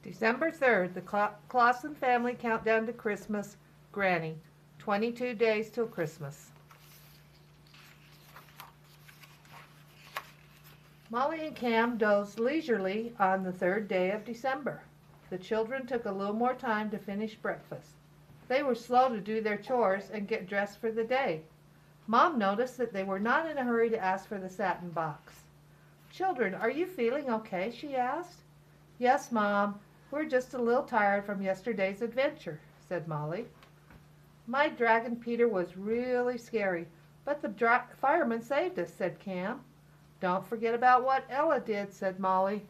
December 3rd, the Clausen family countdown to Christmas. Granny, 22 days till Christmas. Molly and Cam dozed leisurely on the third day of December. The children took a little more time to finish breakfast. They were slow to do their chores and get dressed for the day. Mom noticed that they were not in a hurry to ask for the satin box. "Children, are you feeling okay?" she asked. "Yes, Mom. We're just a little tired from yesterday's adventure," said Molly. "My dragon Peter was really scary, but the fireman saved us," said Cam. "Don't forget about what Ella did," said Molly.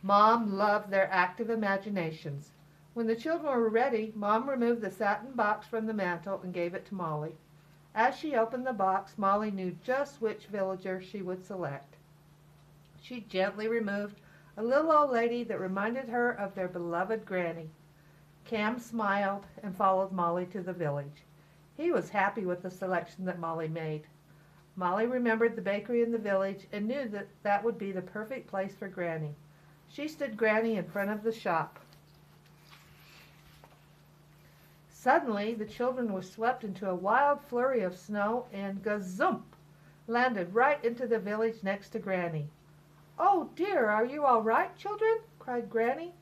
Mom loved their active imaginations. When the children were ready, Mom removed the satin box from the mantel and gave it to Molly. As she opened the box, Molly knew just which villager she would select. She gently removed a little old lady that reminded her of their beloved Granny. Cam smiled and followed Molly to the village. He was happy with the selection that Molly made. Molly remembered the bakery in the village and knew that that would be the perfect place for Granny. She stood Granny in front of the shop. Suddenly, the children were swept into a wild flurry of snow and gazump! Landed right into the village next to Granny. "Oh dear, are you all right, children?" cried Granny.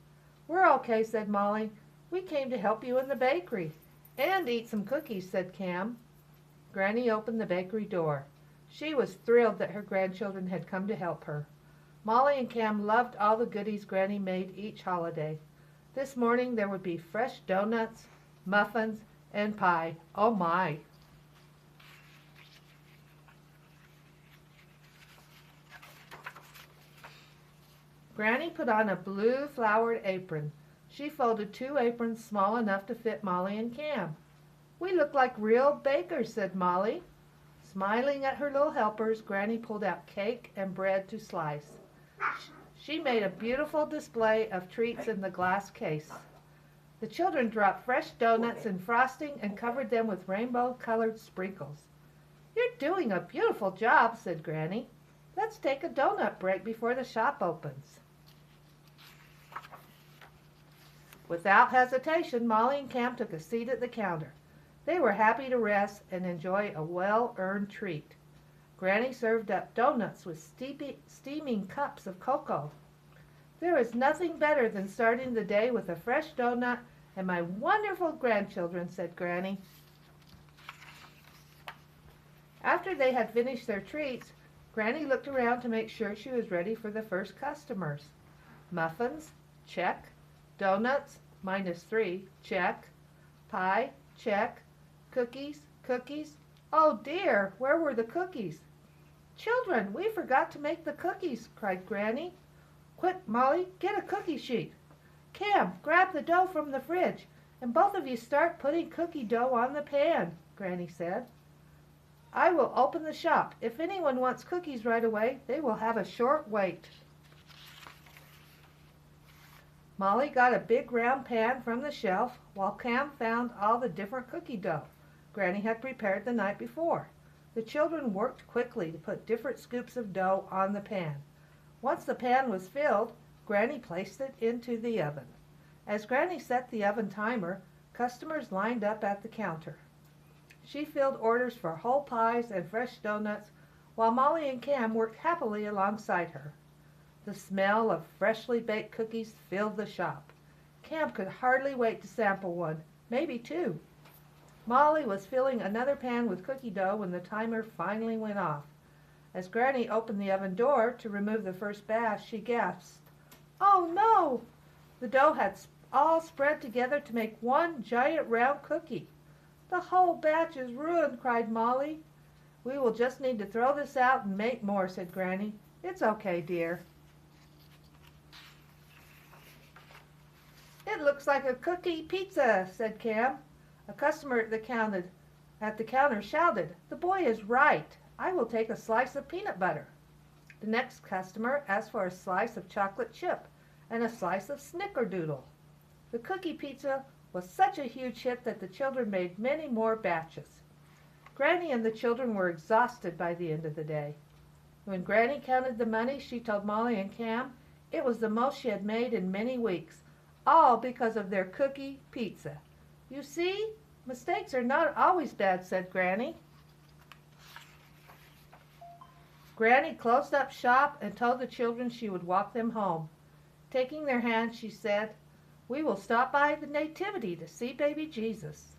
"We're okay," said Molly. "We came to help you in the bakery." "And eat some cookies," said Cam. Granny opened the bakery door. She was thrilled that her grandchildren had come to help her. Molly and Cam loved all the goodies Granny made each holiday. This morning there would be fresh doughnuts, muffins, and pie. Oh my! Granny put on a blue flowered apron. She folded 2 aprons small enough to fit Molly and Cam. "We look like real bakers," said Molly. Smiling at her little helpers, Granny pulled out cake and bread to slice. She made a beautiful display of treats in the glass case. The children dropped fresh doughnuts in frosting and covered them with rainbow-colored sprinkles. "You're doing a beautiful job," said Granny. "Let's take a donut break before the shop opens." Without hesitation, Molly and Cam took a seat at the counter. They were happy to rest and enjoy a well-earned treat. Granny served up doughnuts with steaming cups of cocoa. "There is nothing better than starting the day with a fresh doughnut and my wonderful grandchildren," said Granny. After they had finished their treats, Granny looked around to make sure she was ready for the first customers. Muffins? Check. Doughnuts? -3. Check. Pie? Check. Cookies? Cookies? Oh dear, where were the cookies? "Children, we forgot to make the cookies," cried Granny. "Quick, Molly, get a cookie sheet. Cam, grab the dough from the fridge, and both of you start putting cookie dough on the pan," Granny said. "I will open the shop. If anyone wants cookies right away, they will have a short wait." Molly got a big round pan from the shelf, while Cam found all the different cookie dough Granny had prepared the night before. The children worked quickly to put different scoops of dough on the pan. Once the pan was filled, Granny placed it into the oven. As Granny set the oven timer, customers lined up at the counter. She filled orders for whole pies and fresh doughnuts, while Molly and Cam worked happily alongside her. The smell of freshly baked cookies filled the shop. Cam could hardly wait to sample one, maybe 2. Molly was filling another pan with cookie dough when the timer finally went off. As Granny opened the oven door to remove the first batch, she gasped, "Oh no!" The dough had all spread together to make one giant round cookie. "The whole batch is ruined," cried Molly. "We will just need to throw this out and make more," said Granny. "It's okay, dear." "It looks like a cookie pizza," said Cam. A customer at the counter shouted, "The boy is right. I will take a slice of peanut butter." The next customer asked for a slice of chocolate chip and a slice of snickerdoodle. The cookie pizza was such a huge hit that the children made many more batches. Granny and the children were exhausted by the end of the day. When Granny counted the money, she told Molly and Cam it was the most she had made in many weeks, all because of their cookie pizza. You see, mistakes are not always bad, said Granny. Granny closed up shop and told the children she would walk them home. Taking their hands, she said, "We will stop by the Nativity to see baby Jesus."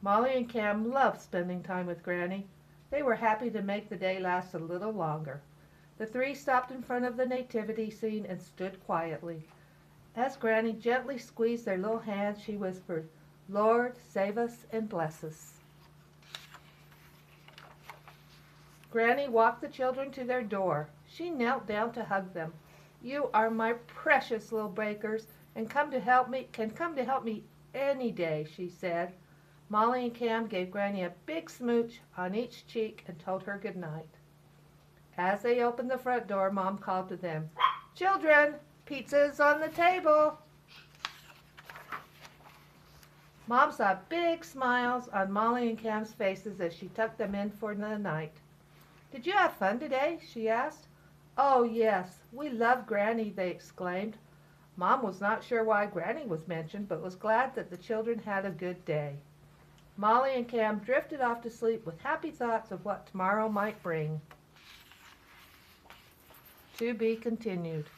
Molly and Cam loved spending time with Granny. They were happy to make the day last a little longer. The three stopped in front of the nativity scene and stood quietly. As Granny gently squeezed their little hands, she whispered, "Lord, save us and bless us." Granny walked the children to their door. She knelt down to hug them. "You are my precious little bakers and can come to help me any day," she said. Molly and Cam gave Granny a big smooch on each cheek and told her good night. As they opened the front door, Mom called to them, "Children, pizza's on the table." Mom saw big smiles on Molly and Cam's faces as she tucked them in for the night. "Did you have fun today?" she asked. "Oh, yes, we love Granny," they exclaimed. Mom was not sure why Granny was mentioned, but was glad that the children had a good day. Molly and Cam drifted off to sleep with happy thoughts of what tomorrow might bring. To be continued.